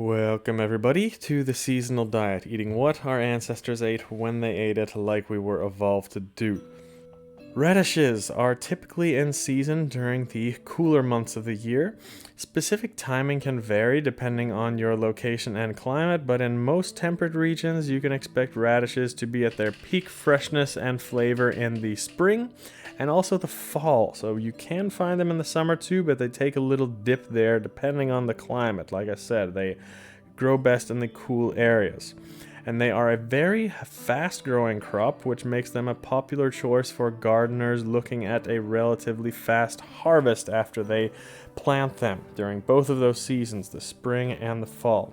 Welcome everybody to the seasonal diet, eating what our ancestors ate when they ate it like we were evolved to do. Radishes are typically in season during the cooler months of the year. Specific timing can vary depending on your location and climate, but in most temperate regions you can expect radishes to be at their peak freshness and flavor in the spring and also the fall. So you can find them in the summer too, but they take a little dip there depending on the climate. Like I said, they grow best in the cool areas. And they are a very fast growing crop, which makes them a popular choice for gardeners looking at a relatively fast harvest after they plant them during both of those seasons, the spring and the fall.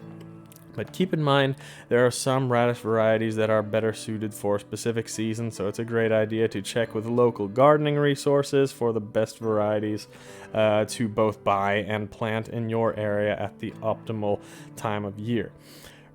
But keep in mind, there are some radish varieties that are better suited for specific seasons, so it's a great idea to check with local gardening resources for the best varieties to both buy and plant in your area at the optimal time of year.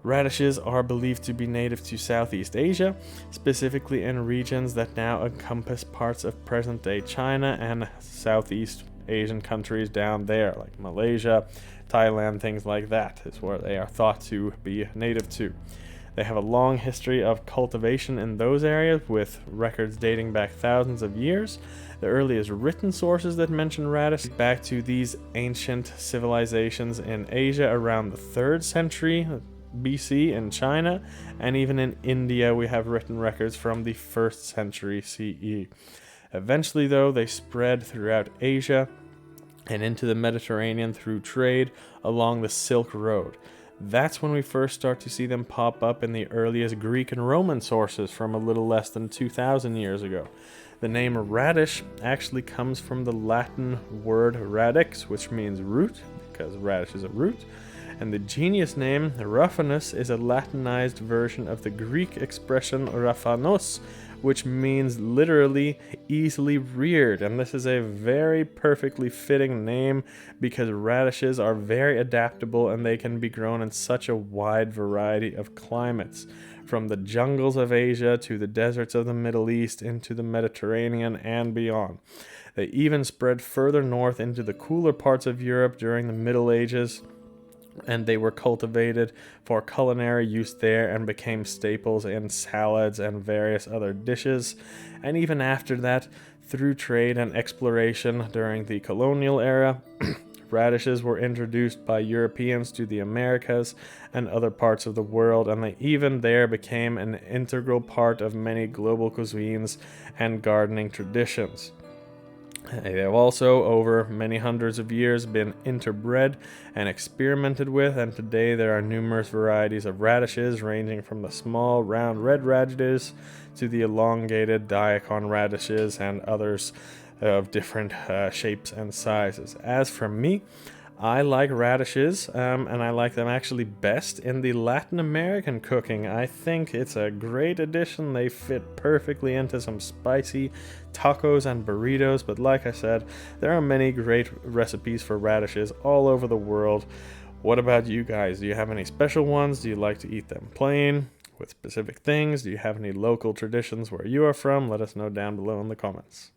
Radishes are believed to be native to Southeast Asia, specifically in regions that now encompass parts of present-day China and Southeast Asian countries down there, like Malaysia, Thailand, things like that, is where they are thought to be native to. They have a long history of cultivation in those areas, with records dating back thousands of years. The earliest written sources that mention radish back to these ancient civilizations in Asia around the 3rd century BC in China, and even in India we have written records from the 1st century CE. Eventually, though, they spread throughout Asia and into the Mediterranean through trade along the Silk Road. That's when we first start to see them pop up in the earliest Greek and Roman sources from a little less than 2,000 years ago. The name radish actually comes from the Latin word radix, which means root, because radish is a root. And the genus name Raphanus is a Latinized version of the Greek expression Raphanus, which means literally easily reared. And this is a very perfectly fitting name because radishes are very adaptable and they can be grown in such a wide variety of climates, from the jungles of Asia to the deserts of the Middle East into the Mediterranean and beyond. They even spread further north into the cooler parts of Europe during the Middle Ages, and they were cultivated for culinary use there and became staples in salads and various other dishes. And even after that, through trade and exploration during the colonial era, radishes were introduced by Europeans to the Americas and other parts of the world, and they even there became an integral part of many global cuisines and gardening traditions. They have also, over many hundreds of years, been interbred and experimented with, and today there are numerous varieties of radishes, ranging from the small, round red radishes to the elongated daikon radishes and others of different shapes and sizes. As for me, I like radishes, and I like them actually best in the Latin American cooking. I think it's a great addition. They fit perfectly into some spicy tacos and burritos, but like I said, there are many great recipes for radishes all over the world. What about you guys? Do you have any special ones? Do you like to eat them plain, with specific things? Do you have any local traditions where you are from? Let us know down below in the comments.